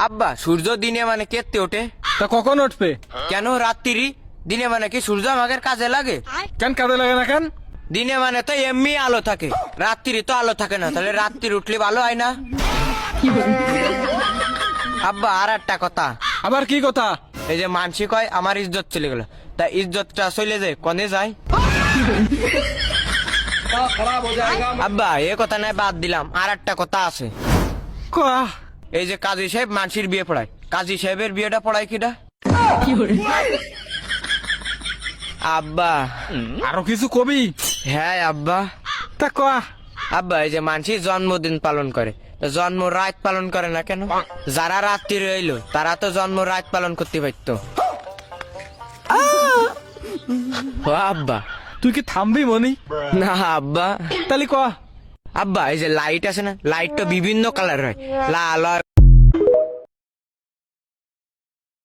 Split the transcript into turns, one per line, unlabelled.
আব্বা সূর্য দিনে মানে কেতে ওঠে?
তা কখন উঠবে?
কেন রাত্রি? দিনে মানে কি সূর্য আমাদের কাজে লাগে?
কেন কাজে লাগে না কেন?
দিনে মানে তো এমনি আলো থাকে, রাত্রি তো আলো থাকে না, তাহলে রাত্রি উঠলে ভালো হয় না? আব্বা আর একটা কথা,
আবার কি কথা?
এই যে মানসি কয় আমার ইজ্জত চলে গেল, তা ইজ্জতটা চলে যায় কনে যায়? আব্বা এ কথা নাই, বাদ দিলাম, আর একটা কথা আছে।
কয়া
এই যে কাজী সাহেব মানসির বিয়ে পড়ায়, কাজী সাহেবের বিয়েটা পড়ায় কিটা? আব্বা
আরো কিছু কবি?
হ্যাঁ আব্বা।
তা কয়া।
আব্বা এই যে মানসি জন্মদিন পালন করে, তো জন্ম রাত পালন করে না কেন? যারা রাত্রি রইলো তারা তো জন্ম রাত পালন করতে পারতো। ও আব্বা।
তুই কি থামবি মনি?
না আব্বা।
তালি কয়া।
আব্বা এই যে লাইট আছে না, লাইট তো বিভিন্ন কালার হয়, লাল হয়,